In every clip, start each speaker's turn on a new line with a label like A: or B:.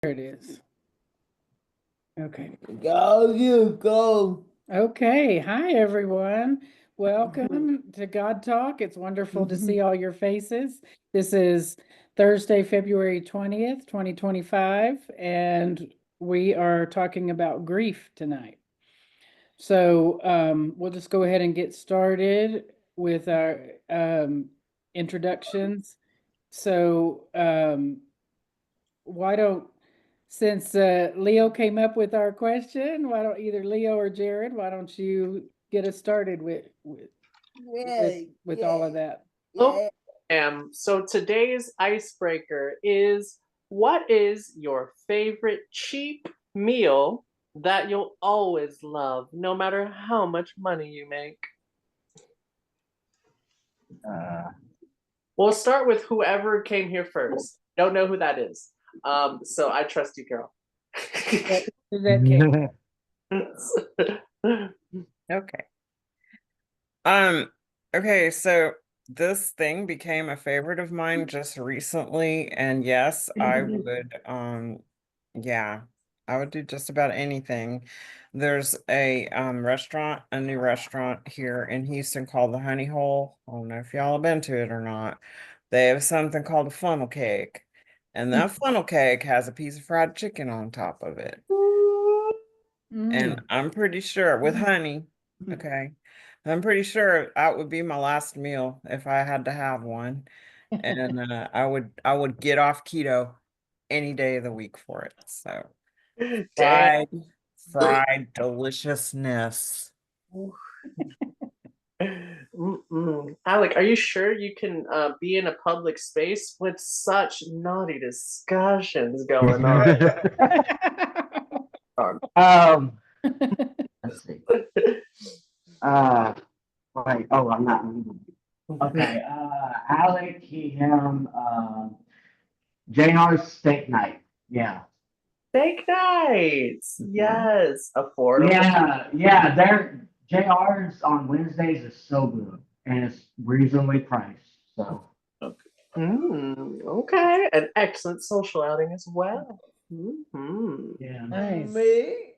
A: There it is. Okay.
B: Go, you go.
A: Okay. Hi, everyone. Welcome to God Talk. It's wonderful to see all your faces. This is Thursday, February 20th, 2025, and we are talking about grief tonight. So we'll just go ahead and get started with our introductions. So why don't, since Leo came up with our question, why don't either Leo or Jared, why don't you get us started with all of that?
C: Oh, so today's icebreaker is, what is your favorite cheap meal that you'll always love, no matter how much money you make? We'll start with whoever came here first. Don't know who that is. So I trust you, Carol.
A: That
D: Okay. Okay, so this thing became a favorite of mine just recently, and yes, I would yeah, I would do just about anything. There's a restaurant, a new restaurant here in Houston called the Honey Hole. I don't know if y'all have been to it or not. They have something called a funnel cake, and that funnel cake has a piece of fried chicken on top of it. And I'm pretty sure with honey, okay, I'm pretty sure that would be my last meal if I had to have one. And I would get off keto any day of the week for it. So fried deliciousness.
C: Alec, are you sure you can be in a public space with such naughty discussions going on?
B: Let's see. Wait, oh, I'm not. Okay, Alec, him, JR's steak night. Yeah.
C: Steak nights. Yes. Affordable.
B: Yeah, their JR's on Wednesdays is so good and it's reasonably priced. So
C: okay. An excellent social outing as well.
B: yeah.
A: Nice.
B: Me?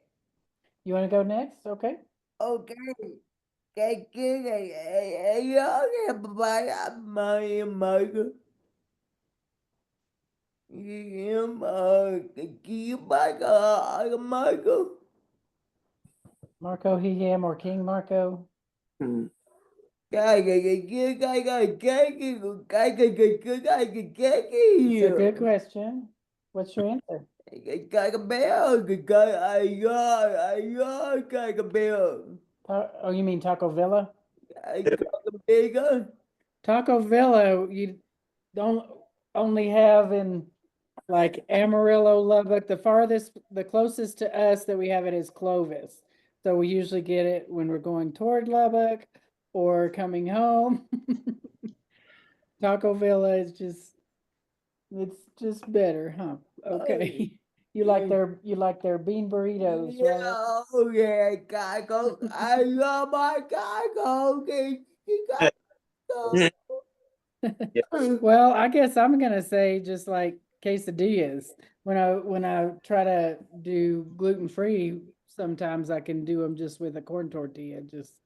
A: You want to go next? Okay.
B: Okay. Michael. Michael.
A: Marco, he, him, or King Marco?
B: It's
A: a good question. What's your answer? Oh, you mean Taco Villa? Taco Villa, you don't only have in like Amarillo, Lubbock. The closest to us that we have it is Clovis. So we usually get it when we're going toward Lubbock or coming home. Taco Villa is it's just better, huh? Okay. You like their bean burritos, right?
B: Oh yeah, Caco. I love my Caco.
A: Well, I guess I'm gonna say just like quesadillas. When I try to do gluten-free, sometimes I can do them just with a corn tortilla. Just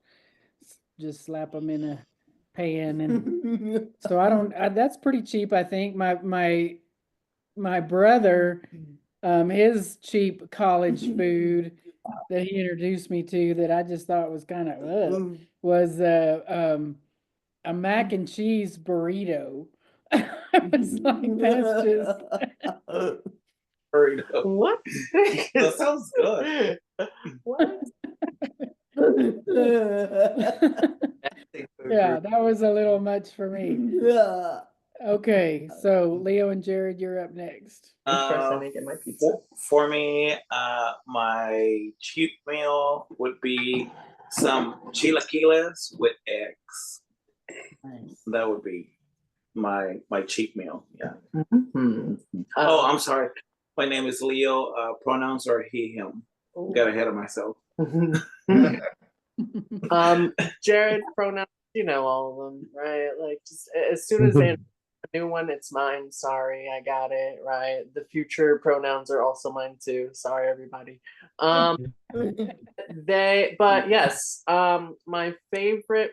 A: slap them in a pan, and so that's pretty cheap. I think my brother, his cheap college food that he introduced me to that I just thought was kind of was a mac and cheese burrito. I was like, that's just
C: burrito. What? That sounds good. What?
A: Yeah, that was a little much for me.
B: Yeah.
A: Okay, so Leo and Jared, you're up next.
E: For me, my cheap meal would be some chilaquiles with eggs.
A: Nice.
E: That would be my cheap meal. Yeah.
C: Oh,
E: I'm sorry. My name is Leo. Pronouns are he, him. Got ahead of myself.
C: Jared, pronouns, you know all of them, right? Like just as soon as they the new one, it's mine. Sorry, I got it right. The future pronouns are also mine too. Sorry, everybody. But yes, my favorite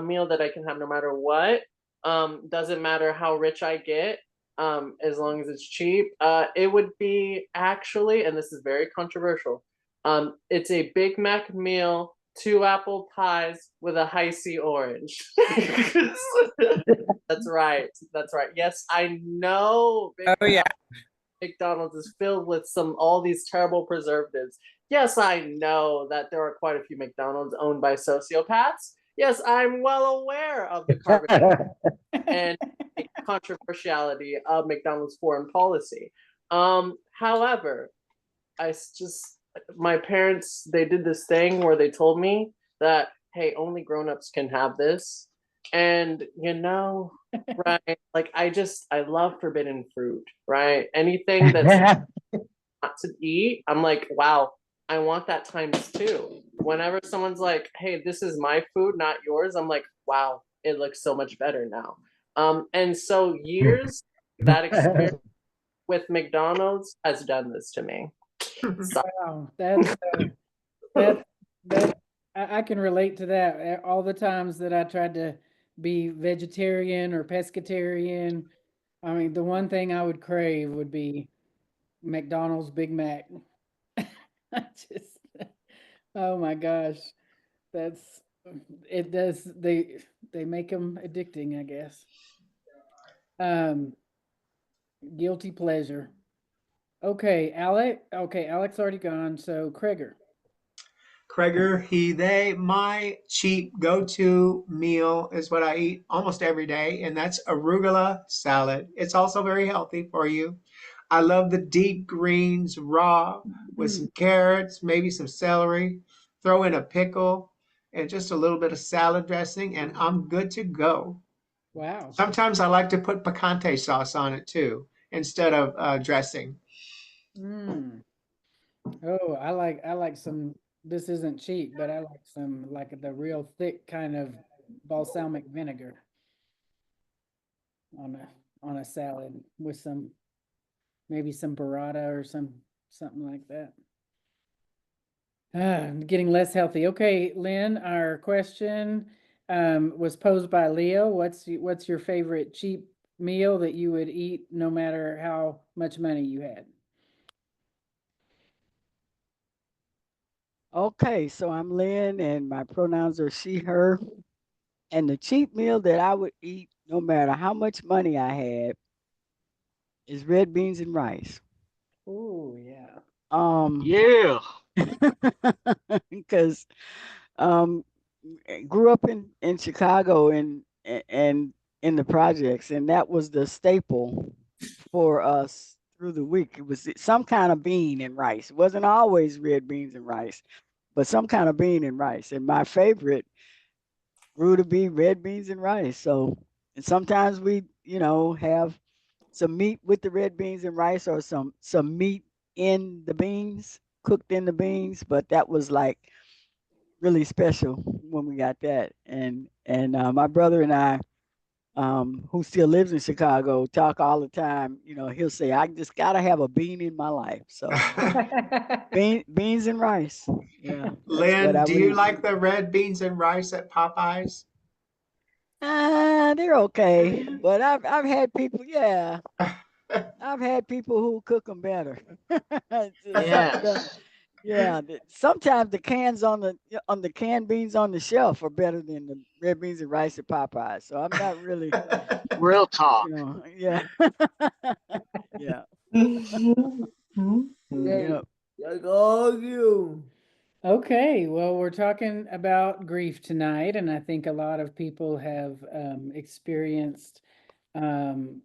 C: meal that I can have no matter what, doesn't matter how rich I get, as long as it's cheap. It would be actually, and this is very controversial, it's a Big Mac meal, 2 apple pies with a high C orange. That's right. That's right. Yes, I know.
D: Oh yeah.
C: McDonald's is filled with all these terrible preservatives. Yes, I know that there are quite a few McDonald's owned by sociopaths. Yes, I'm well aware of the carbon and controversiality of McDonald's foreign policy. However, my parents, they did this thing where they told me that, hey, only grown-ups can have this. And right, like I love forbidden fruit, right? Anything that's not to eat, I'm like, wow, I want that times 2. Whenever someone's like, hey, this is my food, not yours, I'm like, wow, it looks so much better now. And so years, that experience with McDonald's has done this to me.
A: Wow, that I can relate to that. All the times that I tried to be vegetarian or pescatarian, I mean, the one thing I would crave would be McDonald's Big Mac. I just, oh my gosh, it does. They make them addicting, I guess. Guilty pleasure. Okay, Alec. Okay, Alec's already gone. So Kreger.
F: Kreger, he, they, my cheap go-to meal is what I eat almost every day, and that's arugula salad. It's also very healthy for you. I love the deep greens raw with some carrots, maybe some celery. Throw in a pickle and just a little bit of salad dressing, and I'm good to go.
A: Wow.
F: Sometimes I like to put picante sauce on it too instead of dressing.
A: Mm. Oh, I like some. This isn't cheap, but I like some like the real thick kind of balsamic vinegar on a salad with some maybe some burrata or something like that. Getting less healthy. Okay, Lynn, our question was posed by Leo. What's your favorite cheap meal that you would eat no matter how much money you had?
G: Okay, so I'm Lynn and my pronouns are she, her. And the cheap meal that I would eat no matter how much money I had is red beans and rice.
A: Oh, yeah.
H: Yeah.
G: Because grew up in Chicago and in the projects, and that was the staple for us through the week. It was some kind of bean and rice. It wasn't always red beans and rice, but some kind of bean and rice. And my favorite grew to be red beans and rice. So, and sometimes we, have some meat with the red beans and rice, or some meat in the beans, cooked in the beans. But that was like really special when we got that. And my brother and I, who still lives in Chicago, talk all the time. He'll say, "I just gotta have a bean in my life." So beans and rice. Yeah, that's what
F: Lynn,
G: I
F: do
G: would
F: you
G: eat.
F: like the red beans and rice at Popeyes?
G: They're okay, but I've had people, yeah, I've had people who cook them better.
H: Yes.
G: Yeah, sometimes the cans on the canned beans on the shelf are better than the red beans and rice at Popeyes. So I'm not really,
H: Real talk.
G: yeah, yeah, yeah.
A: Okay, well, we're talking about grief tonight, and I think a lot of people have experienced um,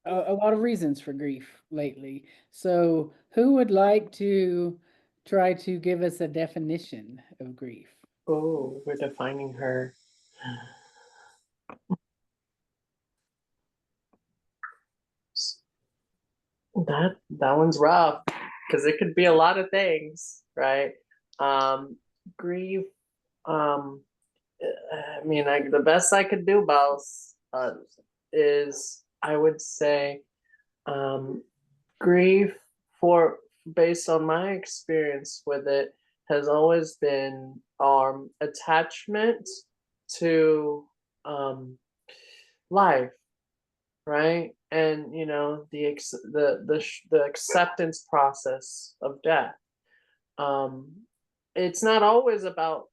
A: a lot of reasons for grief lately. So, who would like to try to give us a definition of grief?
C: Oh, we're defining her. That one's rough because it could be a lot of things, right? Grief. I mean, the best I could do, boss. is, I would say, grief, for based on my experience with it, has always been attachment to life, right? And the acceptance process of death. It's not always about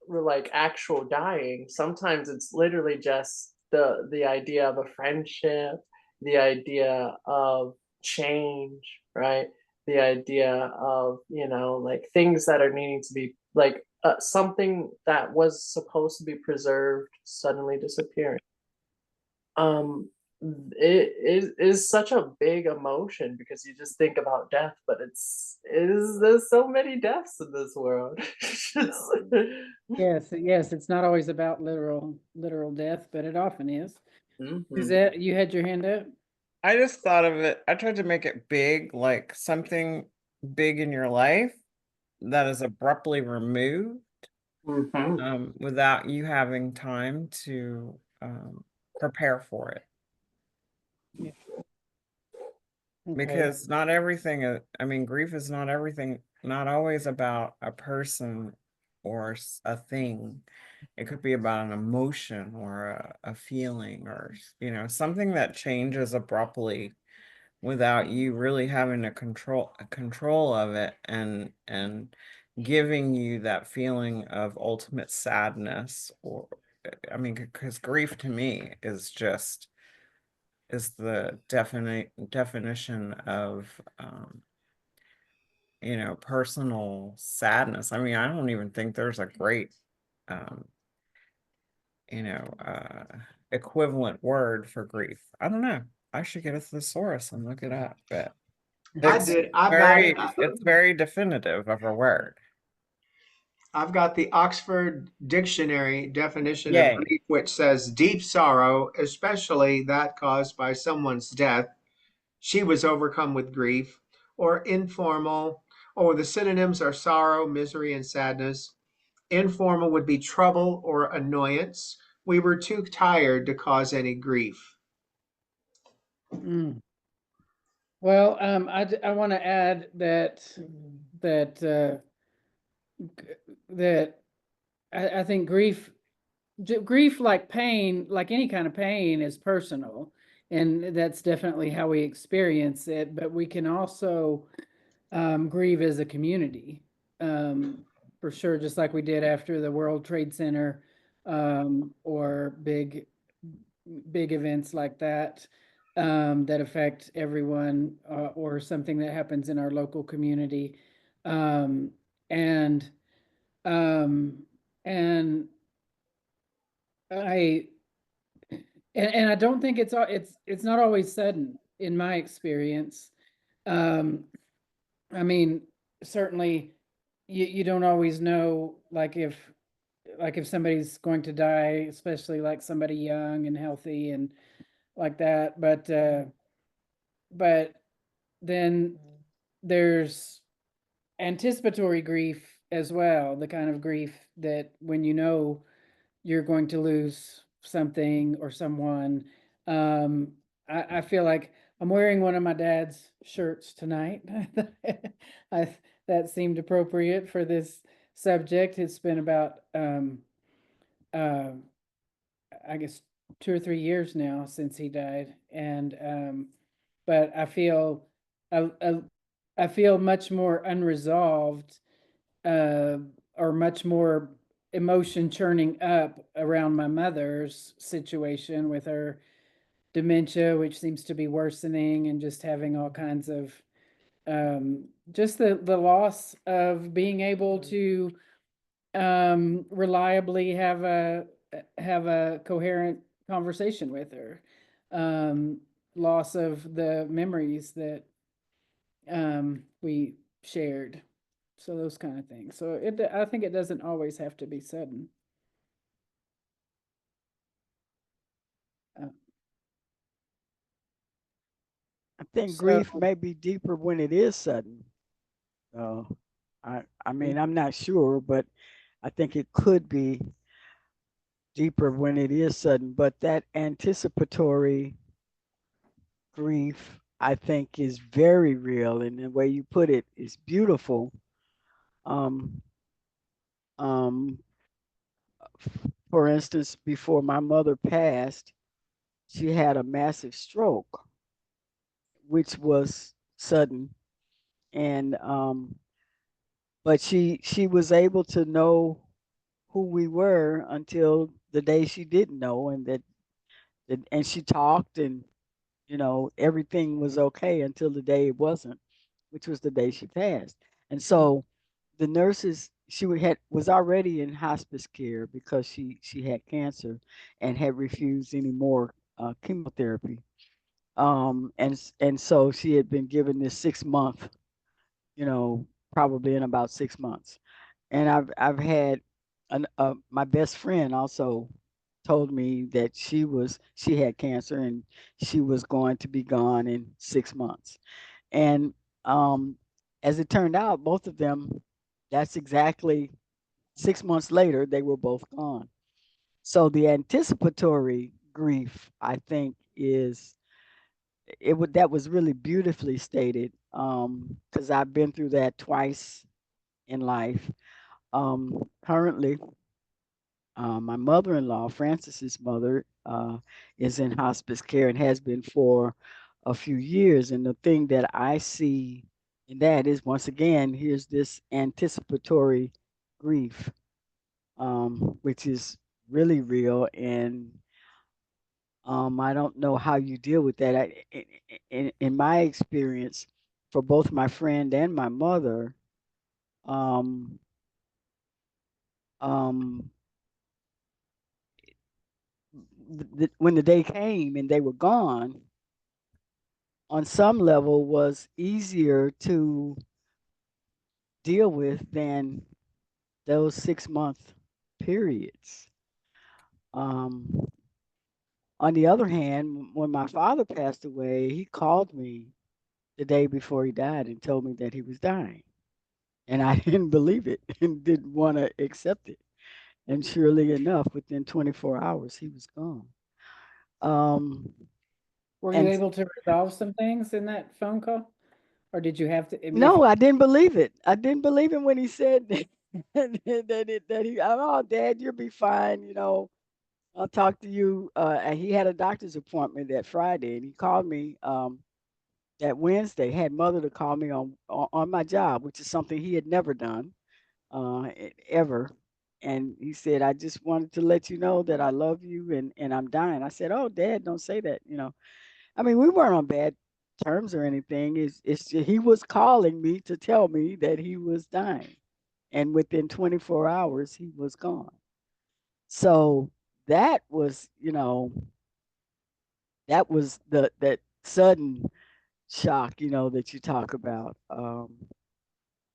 C: like actual dying. Sometimes it's literally just the idea of a friendship, the idea of change, right? The idea of like things that are needing to be like something that was supposed to be preserved suddenly disappearing. It is such a big emotion because you just think about death, but there's so many deaths in this world.
A: Yes, it's not always about literal death, but it often is. Is that you had your hand up?
D: I just thought of it, I tried to make it big, like something big in your life that is abruptly removed, without you having time to prepare for it.
A: Yeah. Okay.
D: Because not everything, I mean, grief is not everything, not always about a person or a thing. It could be about an emotion or a feeling, or something that changes abruptly without you really having a control of it, and giving you that feeling of ultimate sadness. Or I mean, because grief to me is the definition of personal sadness. I mean, I don't even think there's a great equivalent word for grief. I don't know. I should get a thesaurus and look it up, but it's very definitive of a word.
F: I've got the Oxford Dictionary definition
D: Yay.
F: of grief, which says deep sorrow, especially that caused by someone's death. She was overcome with grief. Or informal, or the synonyms are sorrow, misery, and sadness. Informal would be trouble or annoyance. We were too tired to cause any grief.
A: Well, I want to add that I think grief, like pain, like any kind of pain, is personal, and that's definitely how we experience it. But we can also grieve as a community, for sure, just like we did after the World Trade Center, or big events like that, that affect everyone, or something that happens in our local community, and um, and I I don't think it's not always sudden in my experience. I mean, certainly you don't always know, like if somebody's going to die, especially like somebody young and healthy and like that. But then there's anticipatory grief as well, the kind of grief that when you're going to lose something or someone. I feel like I'm wearing one of my dad's shirts tonight. That seemed appropriate for this subject. It's been about uh, I guess 2 or 3 years now since he died, and but I feel much more unresolved, uh, or much more emotion churning up around my mother's situation with her dementia, which seems to be worsening, and just having all kinds of just the loss of being able to reliably have a coherent conversation with her, loss of the memories that we shared. So those kind of things. So I think it doesn't always have to be sudden.
G: I think grief may be deeper when it is sudden. I mean, I'm not sure, but I think it could be deeper when it is sudden, but that anticipatory grief, I think, is very real, and the way you put it is beautiful. Um, um, for instance, before my mother passed, she had a massive stroke, which was sudden, and but she was able to know who we were until the day she didn't know, and and she talked, and everything was okay until the day it wasn't, which was the day she passed. And so the nurses, was already in hospice care because she had cancer and had refused any more chemotherapy. And so she had been given this 6 month, probably in about 6 months. And I've had my best friend also told me that she had cancer and she was going to be gone in 6 months. And um, as it turned out, both of them, that's exactly 6 months later, they were both gone. So the anticipatory grief, I think, that was really beautifully stated, because I've been through that twice in life. Currently, my mother-in-law, Francis's mother, is in hospice care and has been for a few years. And the thing that I see in that is, once again, here's this anticipatory grief, which is really real. And I don't know how you deal with that. In my experience, for both my friend and my mother, um, um, when the day came and they were gone, on some level was easier to deal with than those 6 month periods. Um, on the other hand, when my father passed away, he called me the day before he died and told me that he was dying. And I didn't believe it and didn't want to accept it. And surely enough, within 24 hours, he was gone. Um,
A: Were you
G: and
A: able to resolve some things in that phone call? Or did you have to, I mean, if
G: no, I didn't believe it. I didn't believe him when he said that oh, Dad, you'll be fine. I'll talk to you. And he had a doctor's appointment that Friday, and he called me that Wednesday. Had mother to call me on my job, which is something he had never done ever. And he said, I just wanted to let you know that I love you and I'm dying. I said, oh, Dad, don't say that. I mean, we weren't on bad terms or anything. He was calling me to tell me that he was dying, and within 24 hours he was gone. So that was, that sudden shock, that you talk about.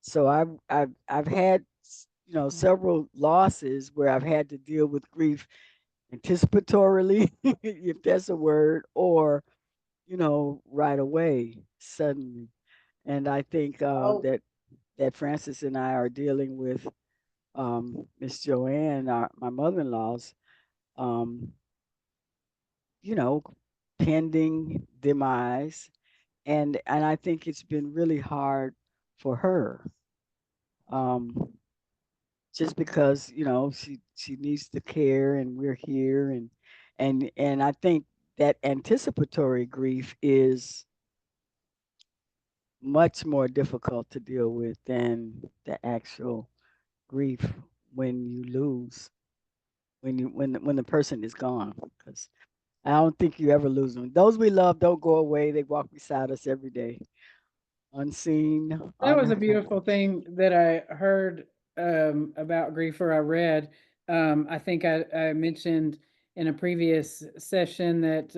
G: So I've had several losses where I've had to deal with grief anticipatorily, if that's a word, or right away, suddenly. And I think
C: Oh,
G: that Francis and I are dealing with Miss Joanne, my mother-in-law's, um, you know, pending demise, and I think it's been really hard for her, um, just because she needs the care, and we're here, and I think that anticipatory grief is much more difficult to deal with than the actual grief when you lose, when the person is gone. Because I don't think you ever lose them. Those we love don't go away. They walk beside us every day, unseen,
A: that was a
G: unheard.
A: beautiful thing that I heard about grief, or I read. I think I mentioned in a previous session that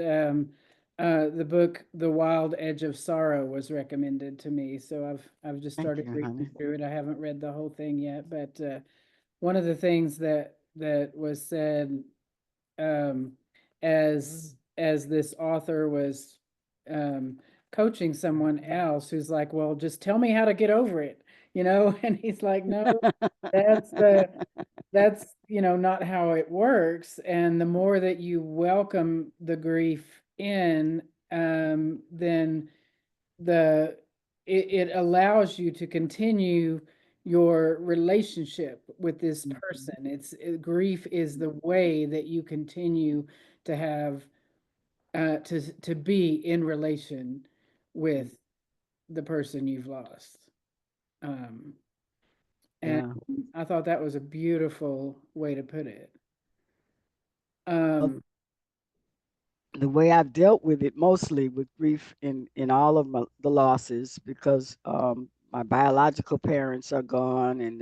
A: the book "The Wild Edge of Sorrow" was recommended to me. So I've just
G: Thank
A: started
G: you,
A: reading
G: honey.
A: through it. I haven't read the whole thing yet, but one of the things that was said, um, as this author was um, coaching someone else, who's like, well, just tell me how to get over it. and he's like, no, that's not how it works. And the more that you welcome the grief in, then it allows you to continue your relationship with this person. Grief is the way that you continue to have to be in relation with the person you've lost. And I thought that was a beautiful way to put it.
G: The way I've dealt with it mostly with grief in all of the losses, because my biological parents are gone, and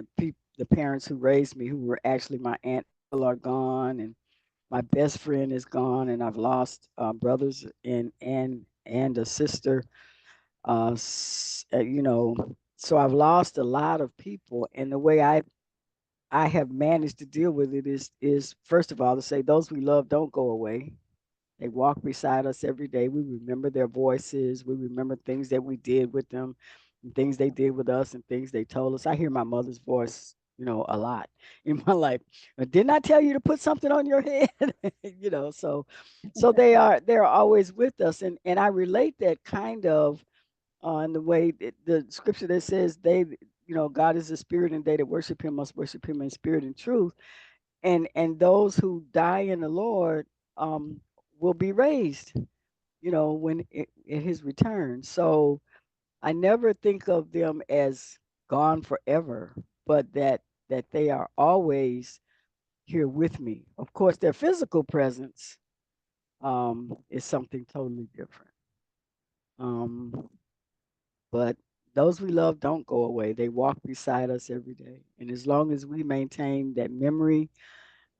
G: the parents who raised me, who were actually my aunt, are gone, and my best friend is gone, and I've lost brothers and a sister. So I've lost a lot of people, and the way I have managed to deal with it is first of all to say those we love don't go away. They walk beside us every day. We remember their voices. We remember things that we did with them, and things they did with us, and things they told us. I hear my mother's voice, a lot in my life. Didn't I tell you to put something on your head? So they're always with us, and I relate that kind of in the way the scripture that says God is a spirit, and they that worship Him must worship Him in spirit and truth. And those who die in the Lord will be raised, when in His return. So I never think of them as gone forever, but that they are always here with me. Of course, their physical presence is something totally different. But those we love don't go away. They walk beside us every day. And as long as we maintain that memory,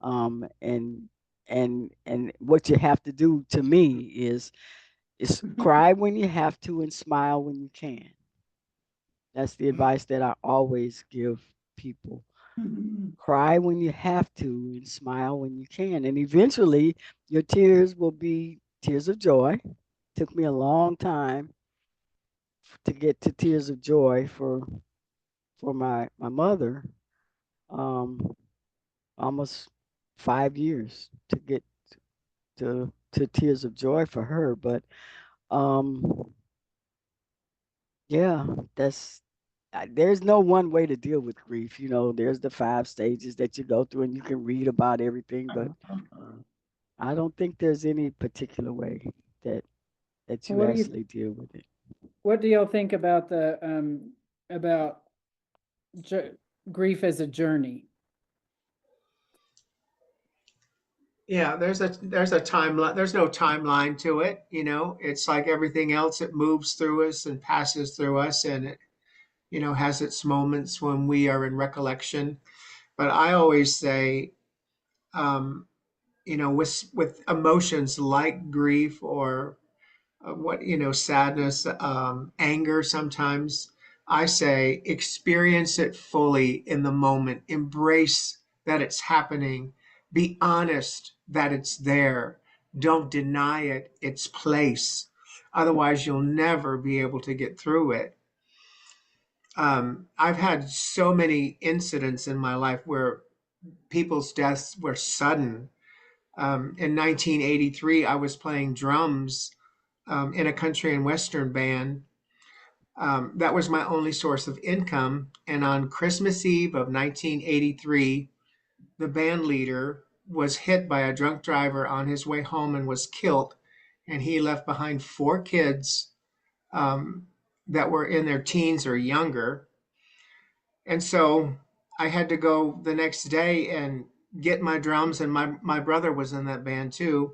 G: and what you have to do to me is cry when you have to and smile when you can. That's the advice that I always give people. Cry when you have to and smile when you can. And eventually your tears will be tears of joy. Took me a long time to get to tears of joy for my mother. Almost 5 years to get to tears of joy for her. But um yeah, that's there's no one way to deal with grief. There's the 5 stages that you go through, and you can read about everything, but I don't think there's any particular way that you
A: What do you
G: actually deal with it.
A: What do y'all think about about grief as a journey?
F: Yeah, there's a timeline. There's no timeline to it. It's like everything else. It moves through us and passes through us, and it has its moments when we are in recollection. But I always say, with emotions like grief or sadness, anger. Sometimes I say experience it fully in the moment. Embrace that it's happening. Be honest that it's there. Don't deny it its place. Otherwise, you'll never be able to get through it. I've had so many incidents in my life where people's deaths were sudden. In 1983, I was playing drums in a country and western band. That was my only source of income. And on Christmas Eve of 1983, the band leader was hit by a drunk driver on his way home and was killed. And he left behind 4 kids that were in their teens or younger. And so I had to go the next day and get my drums, and my brother was in that band too.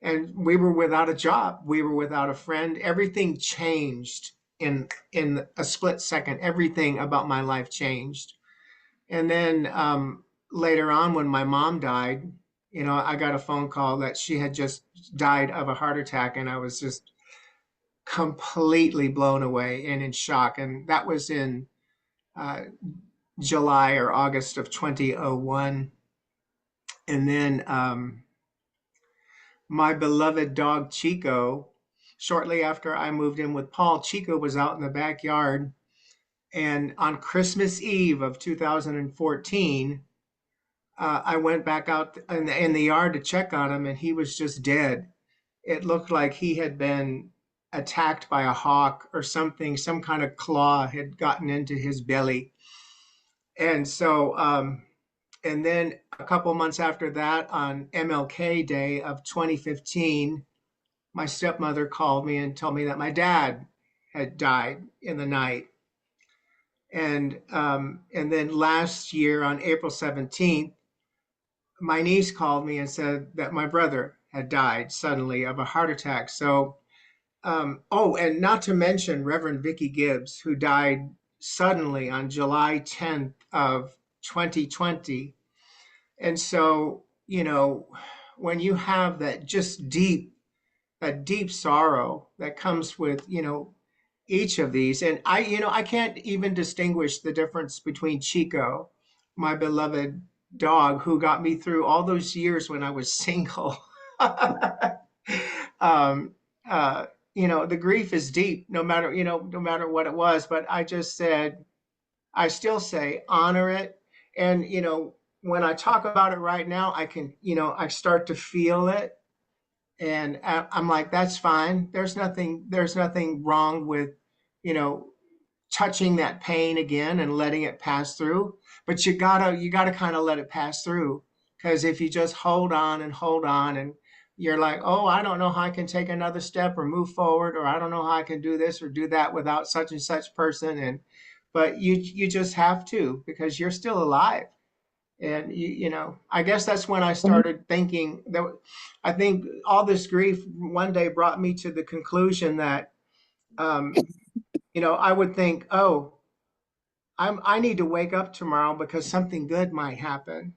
F: And we were without a job. We were without a friend. Everything changed in a split second. Everything about my life changed. And then later on, when my mom died, I got a phone call that she had just died of a heart attack, and I was just completely blown away and in shock. And that was in July or August of 2001. And then my beloved dog Chico, shortly after I moved in with Paul, Chico was out in the backyard, And on Christmas Eve of 2014, I went back out in the yard to check on him, and he was just dead. It looked like he had been attacked by a hawk or something. Some kind of claw had gotten into his belly. And so, and then a couple months after that, on MLK Day of 2015, my stepmother called me and told me that my dad had died in the night. And then last year on April 17th, my niece called me and said that my brother had died suddenly of a heart attack. So, oh, and not to mention Reverend Vicky Gibbs, who died suddenly on July 10th of 2020. And so, you know, when you have that deep sorrow that comes with, you know, each of these, and I can't even distinguish the difference between Chico, my beloved dog, who got me through all those years when I was single. um, you know, the grief is deep, no matter, you know, no matter what it was. But I still say, honor it. And, you know, when I talk about it right now, I can, you know, I start to feel it. And I'm like, that's fine. There's nothing wrong with, you know, touching that pain again and letting it pass through. But you gotta kind of let it pass through. Because if you just hold on and you're like, oh, I don't know how I can take another step or move forward, or I don't know how I can do this or do that without such and such person. But you just have to, because you're still alive. And you know, I guess that's when I started thinking that I think all this grief one day brought me to the conclusion that, you know, I would think, oh, I need to wake up tomorrow because something good might happen.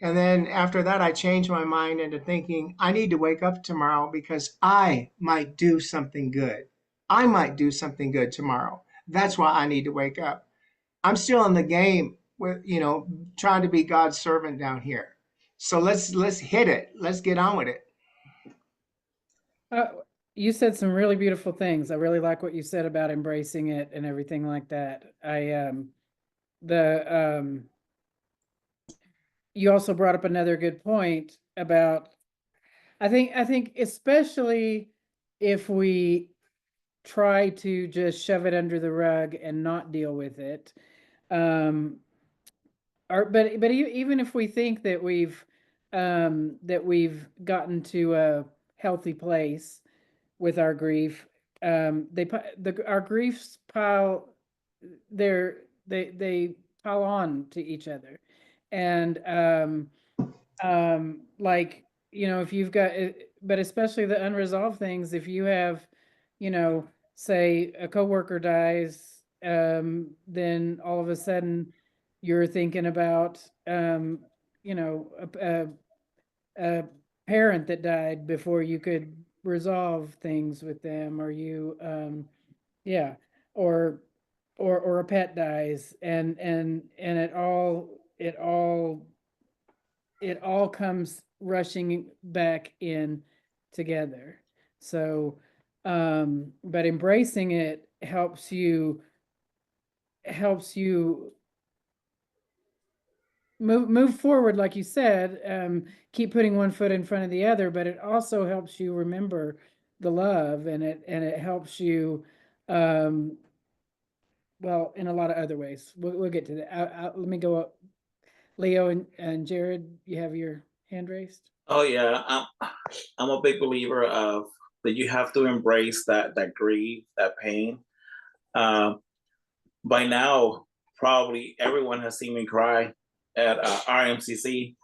F: And then after that, I changed my mind into thinking, I need to wake up tomorrow because I might do something good. I might do something good tomorrow. That's why I need to wake up. I'm still in the game with, you know, trying to be God's servant down here. So let's hit it. Let's get on with it.
A: You said some really beautiful things. I really like what you said about embracing it and everything like that. You also brought up another good point about, I think especially if we try to just shove it under the rug and not deal with it. But even if we think that we've gotten to a healthy place with our grief, our griefs they pile on to each other. And like, you know, if you've got, but especially the unresolved things, if you have, you know, say a coworker dies, then all of a sudden you're thinking about, you know, a parent that died before you could resolve things with them, or you, yeah, or a pet dies, and it all comes rushing back in together. So, but embracing it helps you move forward, like you said. Keep putting one foot in front of the other, but it also helps you remember the love, and it helps you, well, in a lot of other ways. We'll get to that. Let me go up. Leo and Jared, you have your hand raised.
E: Oh yeah, I'm a big believer of that you have to embrace that grief, that pain. By now, probably everyone has seen me cry at RMCC.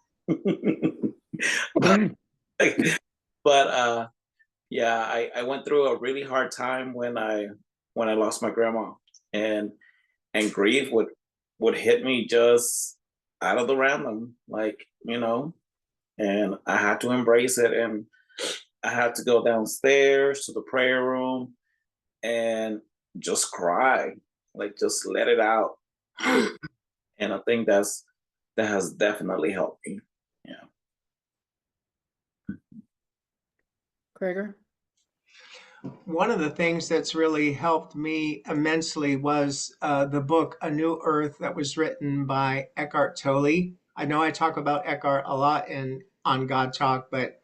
E: But yeah, I went through a really hard time when I lost my grandma, and grief would hit me just out of the random, like, you know, and I had to embrace it, and I had to go downstairs to the prayer room and just cry, like just let it out. And I think that has definitely helped me. Yeah.
A: Gregor?
F: one of the things that's really helped me immensely was the book A New Earth that was written by Eckhart Tolle. I know I talk about Eckhart a lot on God Talk, but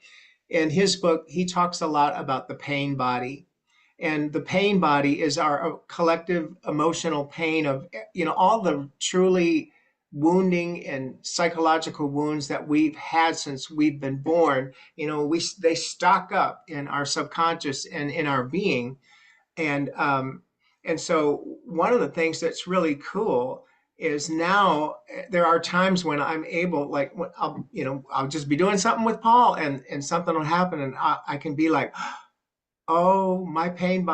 F: in his book, he talks a lot about the pain body. And the pain body is our collective emotional pain of, all the truly wounding and psychological wounds that we've had since we've been born. They stock up in our subconscious and in our being. And so one of the things that's really cool is now there are times when I'm able, like, I'll just be doing something with Paul, and something will happen, and I can be like, oh, my pain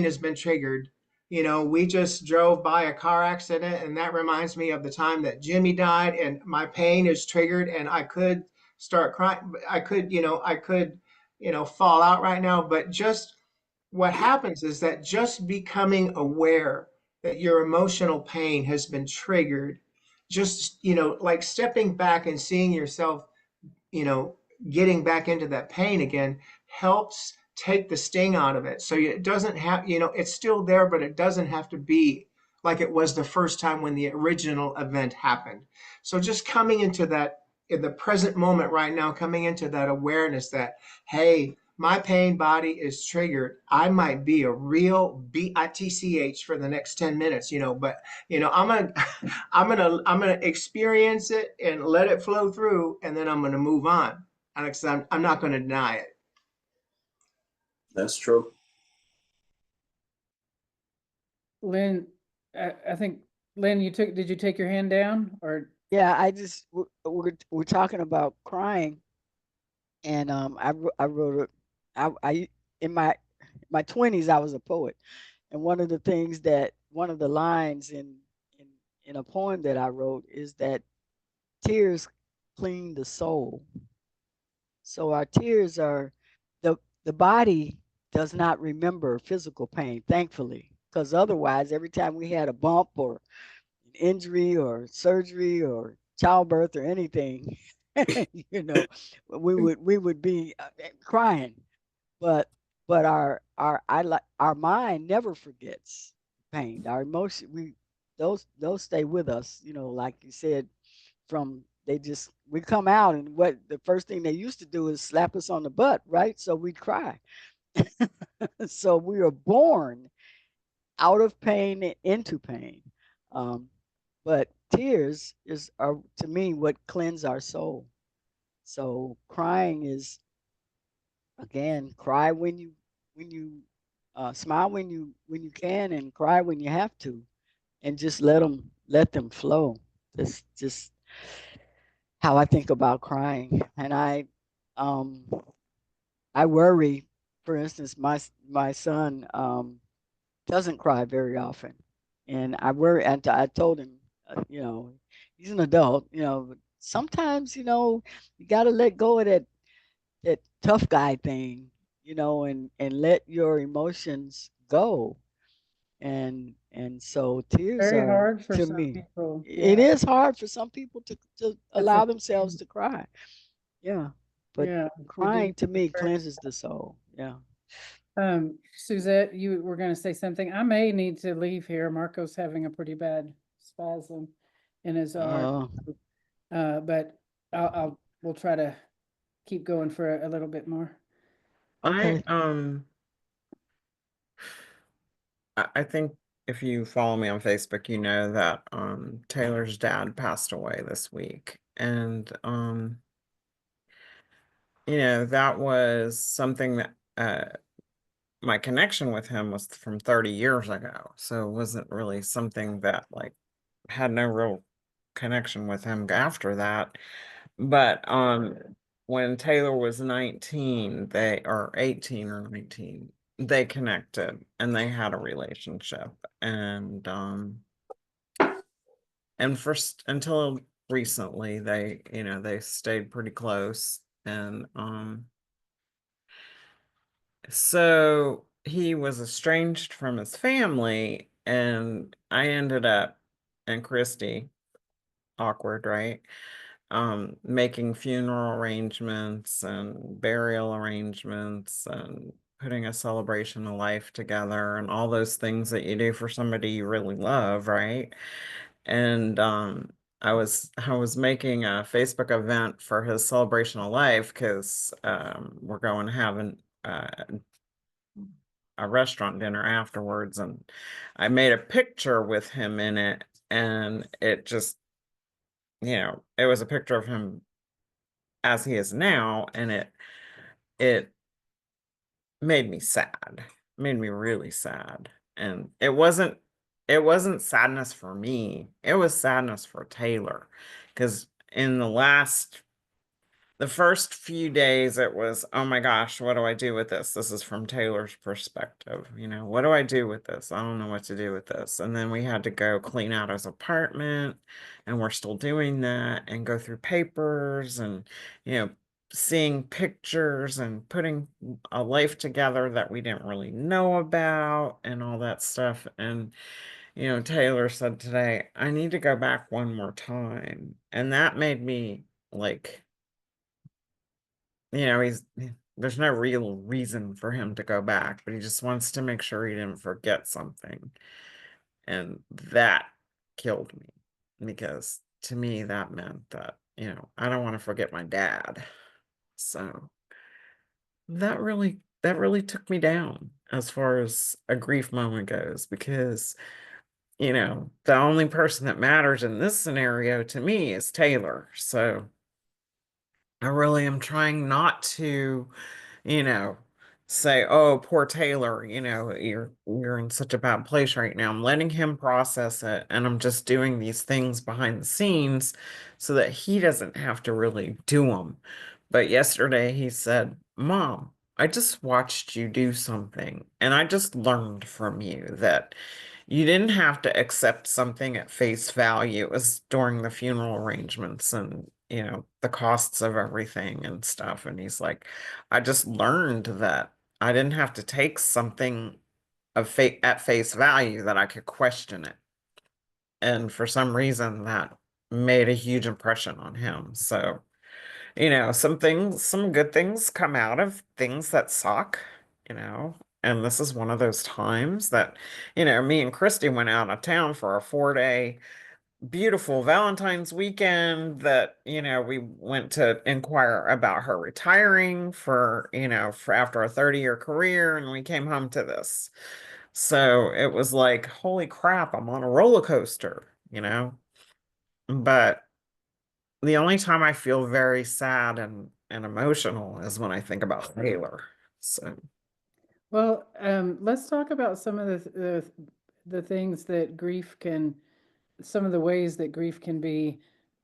F: has been triggered. We just drove by a car accident, and that reminds me of the time that Jimmy died, and my pain is triggered, and I could start crying. I could fall out right now, but just what happens is that just becoming aware that your emotional pain has been triggered, just, like stepping back and seeing yourself, you know, getting back into that pain again helps take the sting out of it. So it doesn't have, it's still there, but it doesn't have to be like it was the first time when the original event happened. So just coming into that in the present moment right now, coming into that awareness that, hey, my pain body is triggered. I might be a real bitch for the next 10 minutes, but I'm gonna experience it and let it flow through, and then I'm gonna move on. And I'm not gonna deny it.
E: That's true.
A: Lynn, I think, Lynn, did you take your hand down or?
G: Yeah, we're talking about crying, and I wrote it. I in my 20s I was a poet, and one of the lines in a poem that I wrote is that tears clean the soul. So our tears are the body does not remember physical pain, thankfully, because otherwise, every time we had a bump or an injury or surgery or childbirth or anything, you know, we would be crying. But our mind never forgets pain. Our emotion those stay with us. Like you said, we come out, and what the first thing they used to do is slap us on the butt, right? So we'd cry. So we are born out of pain and into pain. But tears are to me what cleanse our soul. So crying is, again, cry when you smile when you can, and cry when you have to, and just let them flow. Just how I think about crying. And I worry, for instance, my son doesn't cry very often, and I worry. And I told him, he's an adult, but sometimes, you got to let go of that tough guy thing, and let your emotions go. And so tears
A: Very
G: are,
A: hard for
G: to
A: some
G: me,
A: people.
G: it
A: Yeah.
G: is hard for some people to
A: That's a
G: allow themselves to cry. Yeah. But
A: yeah. We do.
G: crying to me cleanses the soul. Yeah.
A: Suzette, you were going to say something. I may need to leave here. Marco's having a pretty bad spasm in his arm. But we'll try to keep going for a little bit more.
G: Okay.
D: I think if you follow me on Facebook, you know that Taylor's dad passed away this week. And that was something that my connection with him was from 30 years ago. So it wasn't really something that had no real connection with him after that. But when Taylor was 19, or 18 or 19, they connected and they had a relationship. And first, until recently, they stayed pretty close. And so he was estranged from his family, and I ended up, and Christy, awkward, right? Making funeral arrangements and burial arrangements and putting a celebration of life together and all those things that you do for somebody you really love, right? And I was making a Facebook event for his celebration of life because we're going to have a restaurant dinner afterwards, and I made a picture with him in it, and it just, it was a picture of him as he is now, and it made me sad, made me really sad. And it wasn't sadness for me, it was sadness for Taylor, because in the first few days, it was, oh my gosh, what do I do with this? This is from Taylor's perspective. What do I do with this? I don't know what to do with this. And then we had to go clean out his apartment, and we're still doing that, and go through papers and, seeing pictures and putting a life together that we didn't really know about and all that stuff. And, Taylor said today, I need to go back one more time. And that made me like, there's no real reason for him to go back, but he just wants to make sure he didn't forget something. And that killed me, because to me that meant that, I don't want to forget my dad. So that really took me down as far as a grief moment goes, because the only person that matters in this scenario to me is Taylor. So I really am trying not to, say, oh, poor Taylor, you're in such a bad place right now. I'm letting him process it, and I'm just doing these things behind the scenes so that he doesn't have to really do them. But yesterday he said, Mom, I just watched you do something, and I just learned from you that you didn't have to accept something at face value. It was during the funeral arrangements and, the costs of everything and stuff. And he's like, I just learned that I didn't have to take something at face value, that I could question it. And for some reason that made a huge impression on him. So, some good things come out of things that suck, you know. And this is one of those times that, me and Christy went out of town for a 4-day beautiful Valentine's weekend that, we went to inquire about her retiring for after a 30-year career, and we came home to this. So it was like, holy crap, I'm on a roller coaster. But the only time I feel very sad and emotional is when I think about Taylor. So
A: Well, let's talk about some of the things that grief can, some of the ways that grief can be.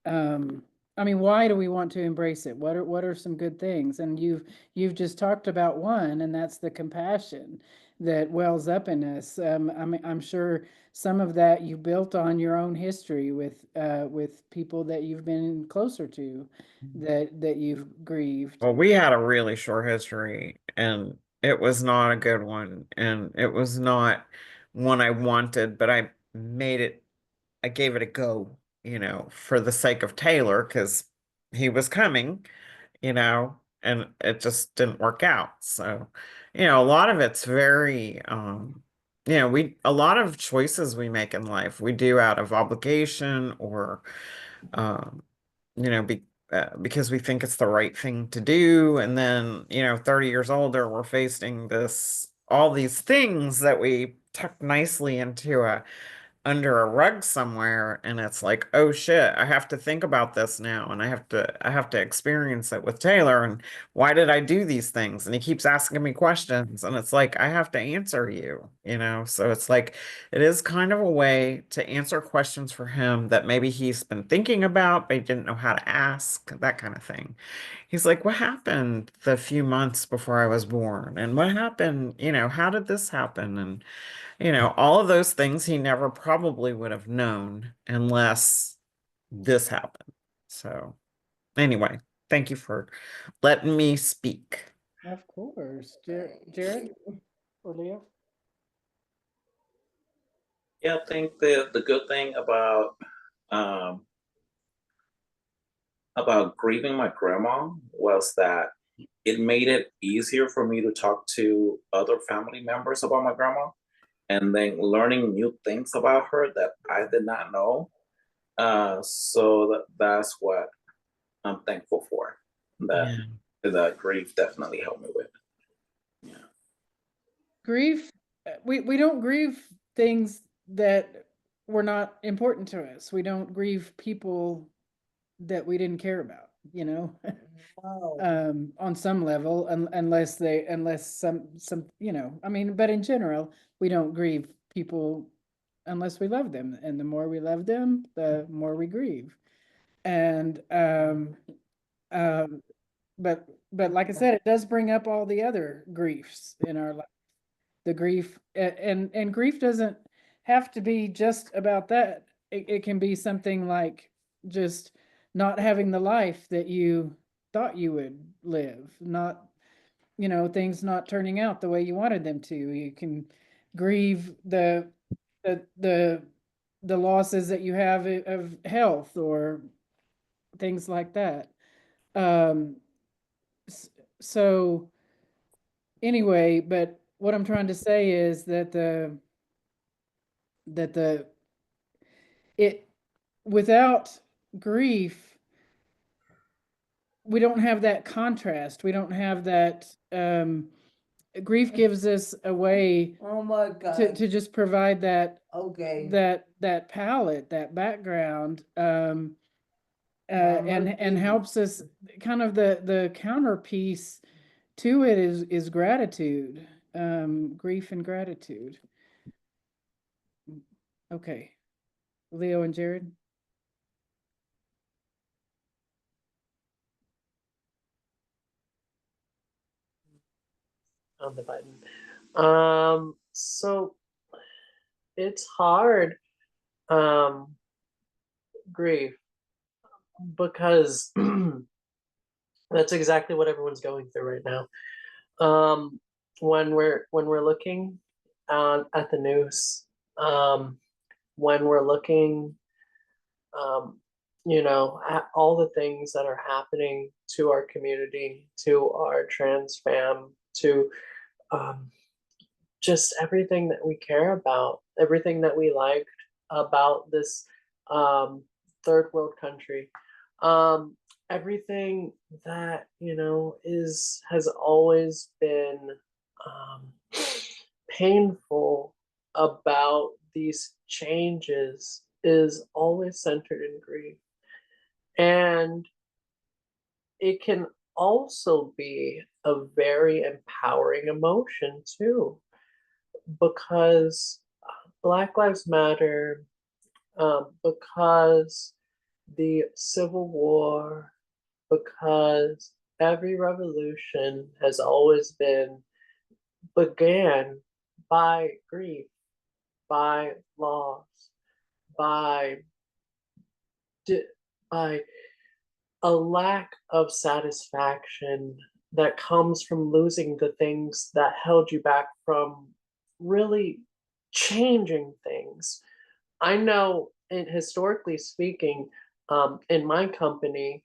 A: I mean, why do we want to embrace it? What are some good things? And you've just talked about one, and that's the compassion that wells up in us. I mean, I'm sure some of that you built on your own history with people that you've been closer to, that you've grieved.
D: well, we had a really short history, and it was not a good one, and it was not one I wanted, but I gave it a go, for the sake of Taylor, because he was coming, and it just didn't work out. So, a lot of it's very, a lot of choices we make in life, we do out of obligation, or, um, because we think it's the right thing to do. And then, 30 years older, we're facing all these things that we tuck nicely into under a rug somewhere, and it's like, oh shit, I have to think about this now, and I have to experience it with Taylor. And why did I do these things? And he keeps asking me questions, and it's like, I have to answer you. So it's like, it is kind of a way to answer questions for him that maybe he's been thinking about but he didn't know how to ask, that kind of thing. He's like, what happened the few months before I was born, and what happened, how did this happen? And all of those things he never probably would have known unless this happened. So, anyway, thank you for letting me speak.
A: Of course, Jared or Leo.
E: Yeah, I think the good thing about grieving my grandma was that it made it easier for me to talk to other family members about my grandma, and then learning new things about her that I did not know. So that's what I'm thankful for. That that grief definitely helped me with. Yeah.
A: Grief, we don't grieve things that were not important to us. We don't grieve people that we didn't care about, you know. On some level, unless some, you know, I mean, but in general, we don't grieve people unless we love them, and the more we love them, the more we grieve. And but like I said, it does bring up all the other griefs in our life. The grief, and grief doesn't have to be just about that. It can be something like just not having the life that you thought you would live, not, you know, things not turning out the way you wanted them to. You can grieve the losses that you have of health or things like that. So anyway, but what I'm trying to say is that the it without grief, we don't have that contrast. We don't have that. Grief gives us a way
I: Oh my God.
A: to just provide that
I: Okay.
A: that palette, that background, and helps us. Kind of the counterpiece to it is gratitude, grief and gratitude. Okay, Leo and Jared.
C: On the button. So it's hard, grief, because that's exactly what everyone's going through right now. When we're looking at the news, when we're looking, you know, at all the things that are happening to our community, to our trans fam, to just everything that we care about, everything that we liked about this third world country, everything that, you know, has always been painful about these changes is always centered in grief. And it can also be a very empowering emotion too, because Black Lives Matter, because the Civil War, because every revolution has always began by grief, by loss, by a lack of satisfaction that comes from losing the things that held you back from really changing things. I know, historically speaking, in my company,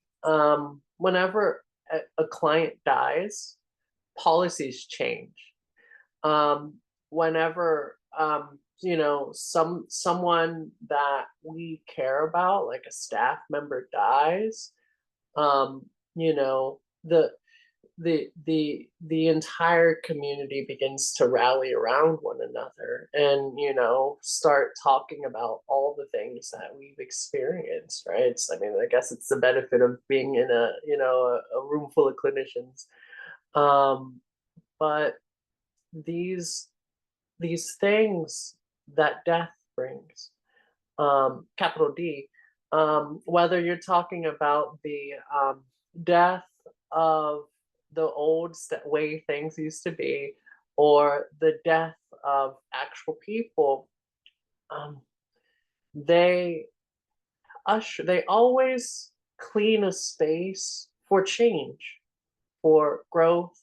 C: whenever a client dies, policies change. Whenever you know, someone that we care about, like a staff member, dies, you know, the entire community begins to rally around one another and, you know, start talking about all the things that we've experienced, right? I mean, I guess it's the benefit of being in a, you know, a room full of clinicians. But these things that death brings, capital D, whether you're talking about the death of the old way things used to be, or the death of actual people, they always clean a space for change, for growth,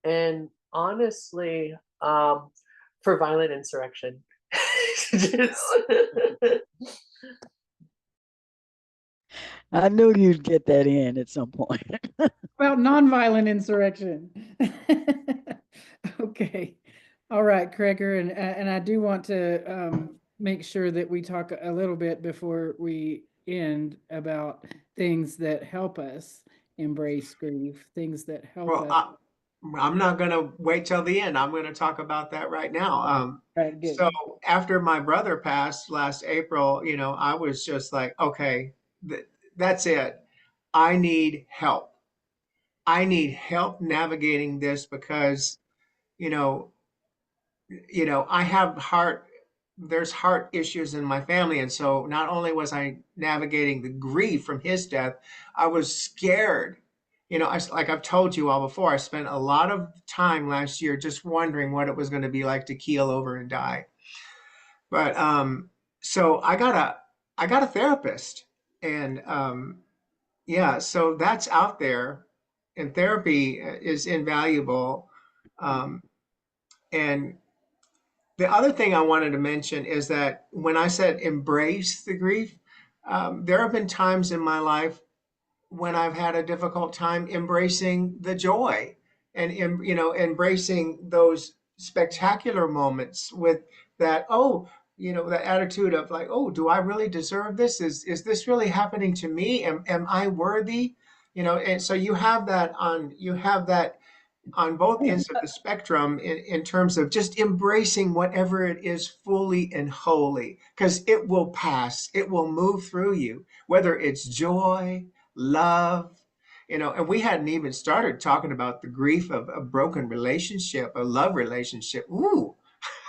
C: and honestly, for violent insurrection.
G: I knew you'd get that in at some point.
A: About nonviolent insurrection. Okay. All right, Kreger, and I do want to make sure that we talk a little bit before we end about things that help us embrace grief, things that help
F: Well,
A: us.
F: I'm not going to wait till the end. I'm going to talk about that right now.
A: Right, good.
F: So after my brother passed last April, you know, I was just like, okay, that's it. I need help. I need help navigating this because, you know, I have there's heart issues in my family. And so not only was I navigating the grief from his death, I was scared. You know, like I've told you all before, I spent a lot of time last year just wondering what it was going to be like to keel over and die. But so I got a therapist, and yeah, so that's out there, and therapy is invaluable. Um, and the other thing I wanted to mention is that when I said embrace the grief, there have been times in my life when I've had a difficult time embracing the joy and embracing those spectacular moments with that, oh, the attitude of like, oh, do I really deserve this? Is this really happening to me? Am I worthy? And so you have that on both ends of the spectrum in terms of just embracing whatever it is fully and wholly, because it will pass, it will move through you, whether it's joy, love, and we hadn't even started talking about the grief of a broken relationship, a love relationship. Ooh,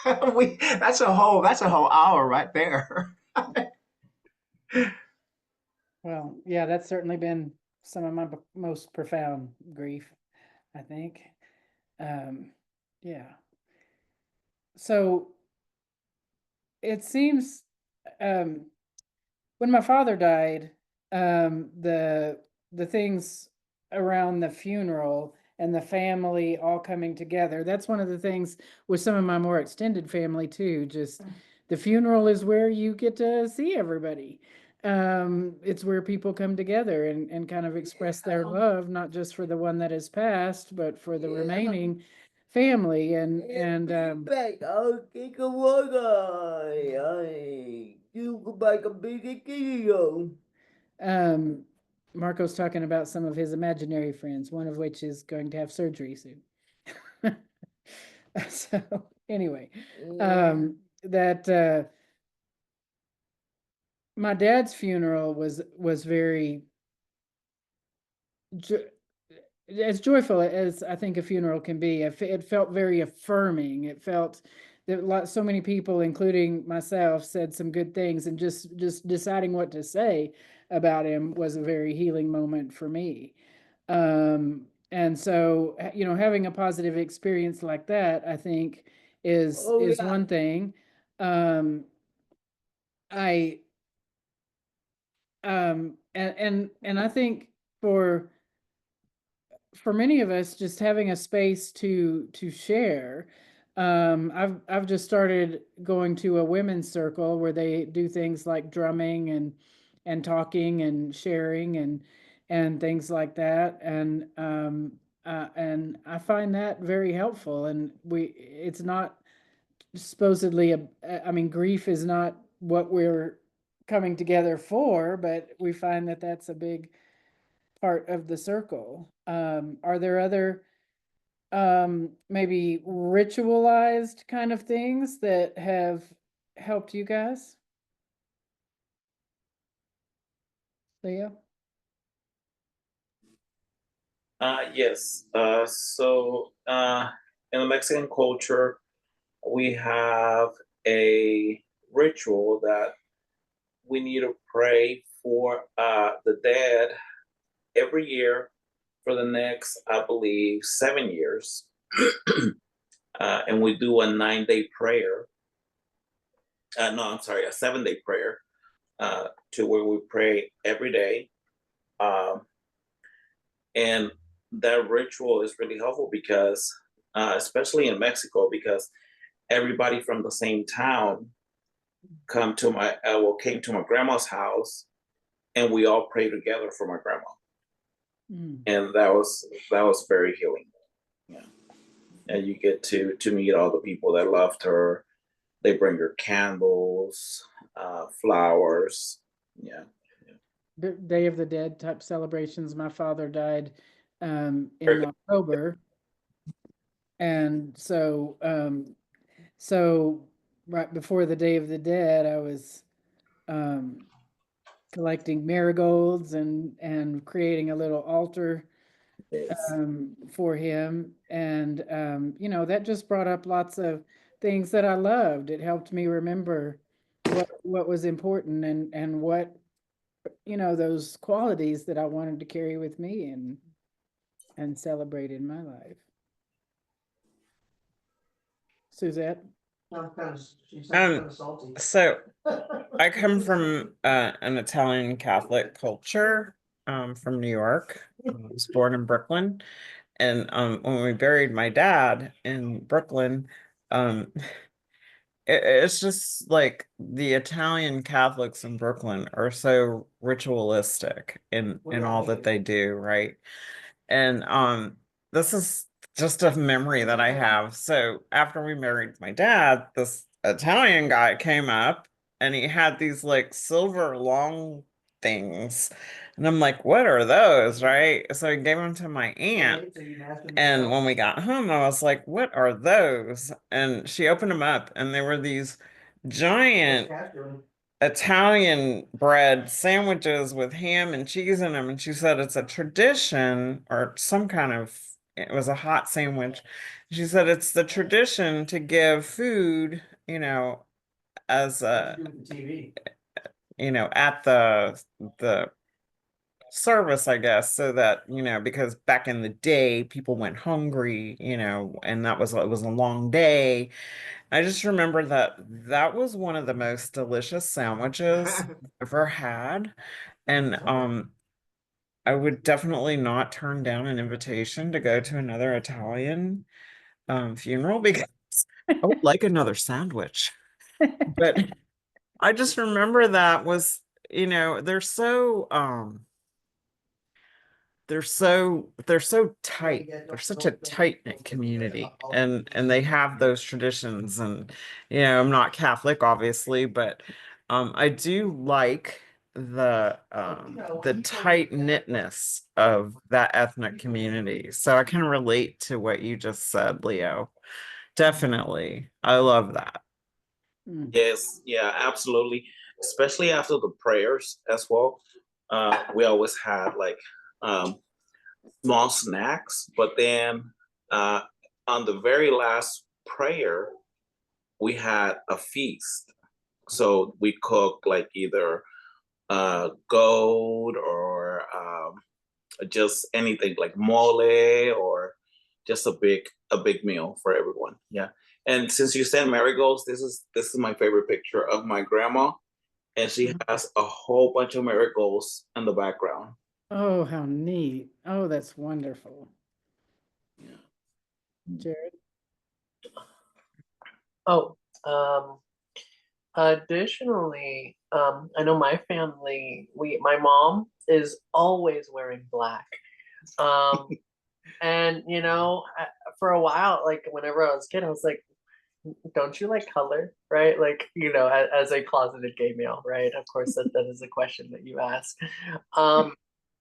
F: that's a whole hour right there.
A: Well, yeah, that's certainly been some of my most profound grief, I think. Yeah. So it seems when my father died, the things around the funeral and the family all coming together, that's one of the things with some of my more extended family too. Just the funeral is where you get to see everybody. It's where people come together and kind of express their love, not just for the one that has passed, but for the remaining family. And Marco's talking about some of his imaginary friends, one of which is going to have surgery soon. So anyway, that my dad's funeral was very as joyful as I think a funeral can be. It felt very affirming. It felt that so many people, including myself, said some good things, and just deciding what to say about him was a very healing moment for me. And so, having a positive experience like that, I think is one thing. I and I think for many of us, just having a space to share. I've just started going to a women's circle where they do things like drumming and talking and sharing and things like that. And I find that very helpful. And it's not supposedly I mean, grief is not what we're coming together for, but we find that that's a big part of the circle. Are there other maybe ritualized kind of things that have helped you guys? Leo?
E: Yes. In the Mexican culture, we have a ritual that we need to pray for the dead every year for the next, I believe, 7 years. And we do a 9-day prayer. No, I'm sorry, a 7-day prayer to where we pray every day. And that ritual is really helpful because, especially in Mexico, because everybody from the same town came to my grandma's house and we all prayed together for my grandma.
A: Mm.
E: And that was very healing. Yeah. And you get to meet all the people that loved her. They bring her candles, flowers. Yeah.
A: The Day of the Dead type celebrations. My father died in October, and so right before the Day of the Dead, I was collecting marigolds and creating a little altar for him, and that just brought up lots of things that I loved. It helped me remember what was important and what those qualities that I wanted to carry with me and celebrate in my life. Suzette?
F: She's kind of salty.
D: So I come from an Italian Catholic culture, from New York. I was born in Brooklyn, and when we buried my dad in Brooklyn, it's just like the Italian Catholics in Brooklyn are so ritualistic in all that they do, right? And this is just a memory that I have. So after we married my dad, this Italian guy came up and he had these like silver long things. And I'm like, what are those? Right. So I gave them to my aunt. And when we got home, I was like, what are those? And she opened them up and they were these giant Italian bread sandwiches with ham and cheese in them. And she said it's a tradition or some kind of, it was a hot sandwich. She said it's the tradition to give food, as a, at the service, I guess, so that, because back in the day, people went hungry, and it was a long day. I just remember that was one of the most delicious sandwiches I've ever had. And I would definitely not turn down an invitation to go to another Italian funeral because I would like another sandwich. But I just remember that was, they're so tight. They're such a tight-knit community, and they have those traditions. And I'm not Catholic, obviously, but I do like the tight-knitness of that ethnic community. So I can relate to what you just said, Leo. Definitely. I love that.
E: Yes, yeah, absolutely. Especially after the prayers as well. We always had like small snacks, but then on the very last prayer, we had a feast. So we cooked like either goat or just anything like mole or just a big meal for everyone. Yeah. And since you said marigolds, this is my favorite picture of my grandma, and she has a whole bunch of marigolds in the background.
A: Oh, how neat. Oh, that's wonderful.
E: Yeah.
A: Jared?
C: Oh, additionally, I know my family, my mom is always wearing black. And for a while, like whenever I was a kid, I was like, don't you like color? Right? Like, as a closeted gay male, right? Of course, that is a question that you ask.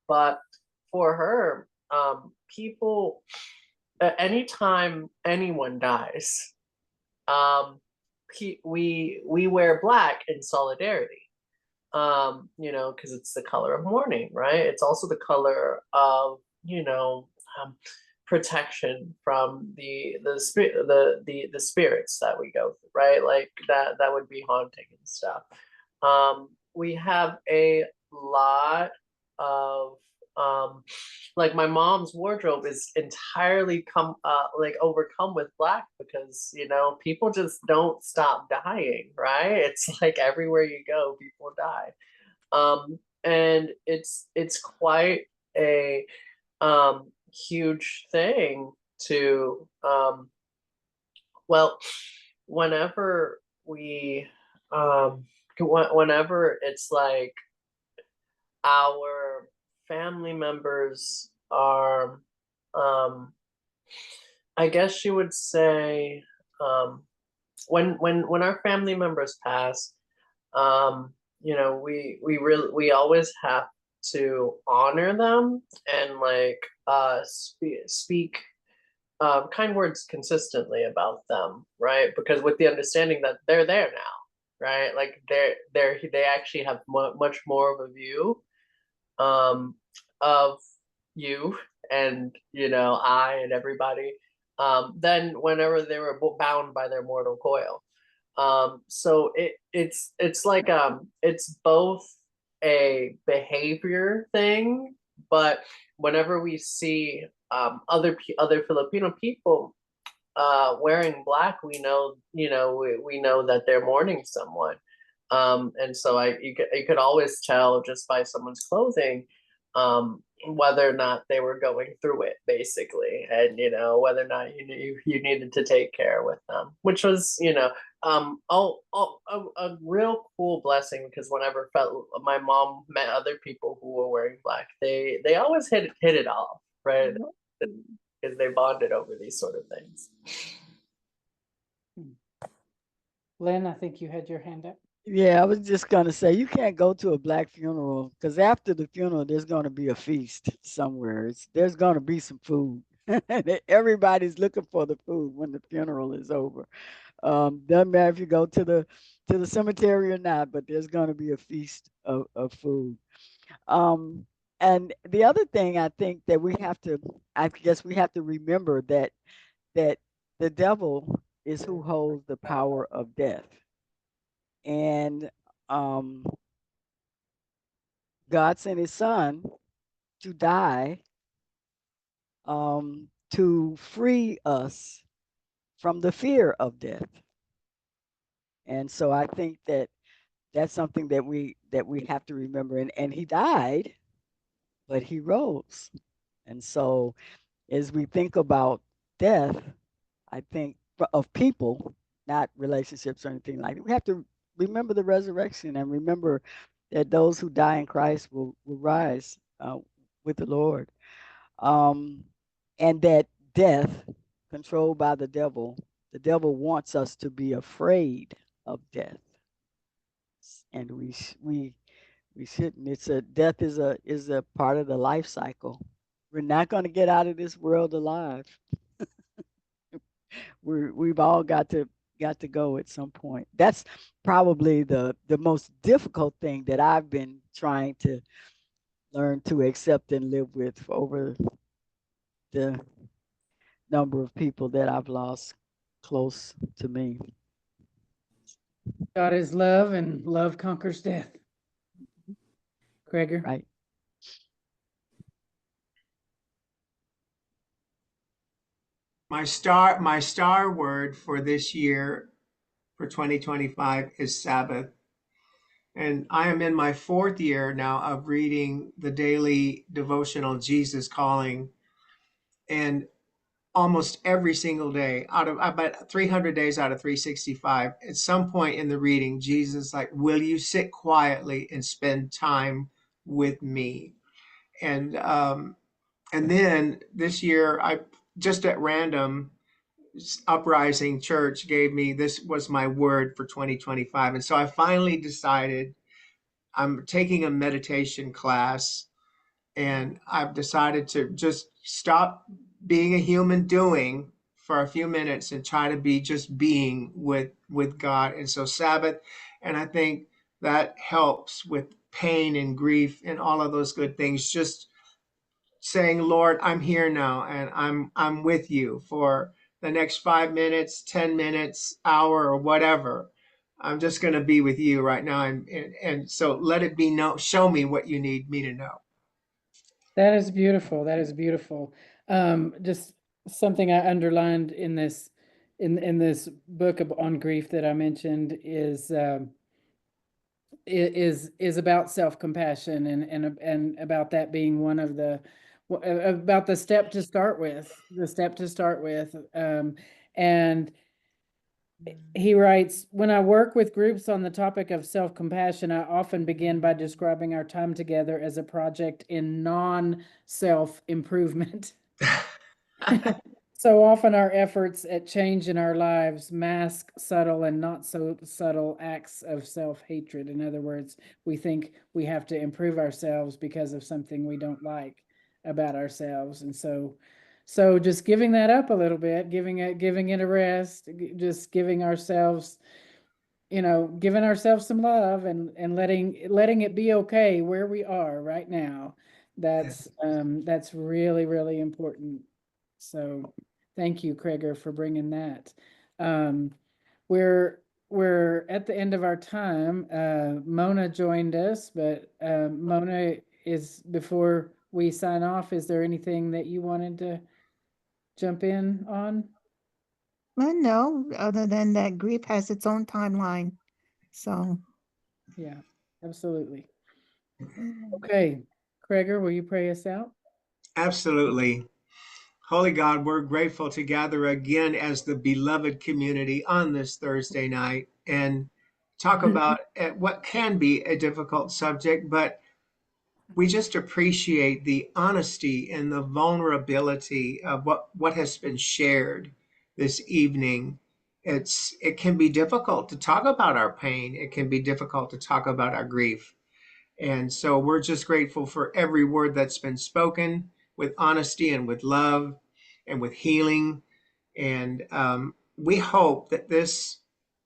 C: But for her, people, anytime anyone dies, we wear black in solidarity. Because it's the color of mourning, right? It's also the color of protection from the spirit, the spirits that we go through, right? Like that would be haunting and stuff. We have a lot of like my mom's wardrobe is entirely overcome with black because people just don't stop dying, right? It's like everywhere you go people die. And it's quite a huge thing to whenever we whenever it's like our family members are, I guess you would say, when our family members pass, you know, we always have to honor them and like speak kind words consistently about them, right? Because with the understanding that they're there now, right? Like they actually have much more of a view of you and, you know, I and everybody, than whenever they were bound by their mortal coil. So it's like it's both a behavior thing, but whenever we see other Filipino people wearing black, we know, you know, we know that they're mourning someone. And so you could always tell just by someone's clothing whether or not they were going through it, basically, and you know whether or not you needed to take care with them, which was, you know, a real cool blessing, because whenever my mom met other people who were wearing black, they always hit it off, right? Because they bonded over these sort of things.
A: Lynn, I think you had your hand up.
G: Yeah, I was just gonna say you can't go to a black funeral because after the funeral there's gonna be a feast somewhere. There's gonna be some food. Everybody's looking for the food when the funeral is over. Doesn't matter if you go to the cemetery or not, but there's gonna be a feast of food. And the other thing I think that I guess we have to remember that the devil is who holds the power of death. And God sent his son to die to free us from the fear of death. And so I think that that's something that we have to remember. And he died, but he rose. And so as we think about death, I think of people, not relationships or anything like that, we have to remember the resurrection and remember that those who die in Christ will rise with the Lord. And that death, controlled by the devil wants us to be afraid of death. And we shouldn't. Death is a part of the life cycle. We're not going to get out of this world alive. We've all got to go at some point. That's probably the most difficult thing that I've been trying to learn to accept and live with over the number of people that I've lost close to me.
A: God is love, and love conquers death. Gregor?
G: Right.
F: My star word for this year, for 2025, is Sabbath. And I am in my 4th year now of reading the daily devotional Jesus Calling. And almost every single day, out of about 300 days out of 365, at some point in the reading, Jesus like, will you sit quietly and spend time with me? And then this year, I just at random, Uprising Church gave me, this was my word for 2025. And so I finally decided I'm taking a meditation class, and I've decided to just stop being a human doing for a few minutes and try to be just being with God. And so Sabbath, and I think that helps with pain and grief and all of those good things. Just saying, Lord, I'm here now, and I'm with you for the next 5 minutes, 10 minutes, hour, or whatever. I'm just going to be with you right now. And so let it be known. Show me what you need me to know.
A: That is beautiful. That is beautiful. Just something I underlined in this book on grief that I mentioned is about self-compassion and about that being one of the about the step to start with, and he writes, when I work with groups on the topic of self-compassion, I often begin by describing our time together as a project in non-self improvement. So often our efforts at change in our lives mask subtle and not so subtle acts of self-hatred. In other words, we think we have to improve ourselves because of something we don't like about ourselves. And so just giving that up a little bit, giving it a rest, just giving ourselves, giving ourselves some love and letting it be okay where we are right now. That's really, really important. So thank you, Kreger, for bringing that. We're at the end of our time. Mona joined us, but Mona, before we sign off, is there anything that you wanted to jump in on?
I: No, other than that grief has its own timeline. So
A: Yeah, absolutely. Okay, Kreger, will you pray us out?
F: Absolutely. Holy God, we're grateful to gather again as the beloved community on this Thursday night and talk about what can be a difficult subject, but we just appreciate the honesty and the vulnerability of what has been shared this evening. It can be difficult to talk about our pain. It can be difficult to talk about our grief. And so we're just grateful for every word that's been spoken with honesty and with love and with healing. And we hope that this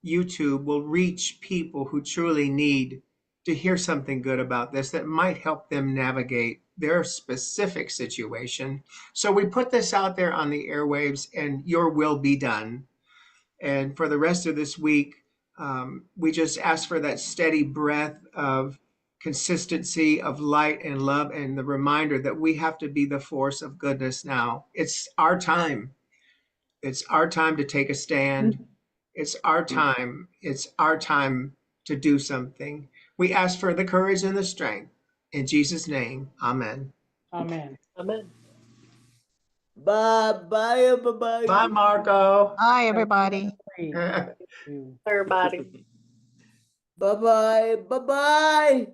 F: YouTube will reach people who truly need to hear something good about this that might help them navigate their specific situation. So we put this out there on the airwaves, and your will be done. And for the rest of this week, we just ask for that steady breath of consistency, of light and love, and the reminder that we have to be the force of goodness now. It's our time. It's our time to take a stand. It's our time. It's our time to do something. We ask for the courage and the strength. In Jesus' name, amen.
A: Amen.
C: Amen.
J: Bye, everybody.
F: Bye, Marco.
I: bye, everybody.
A: Thank you.
C: Everybody.
J: Bye-bye. Bye-bye.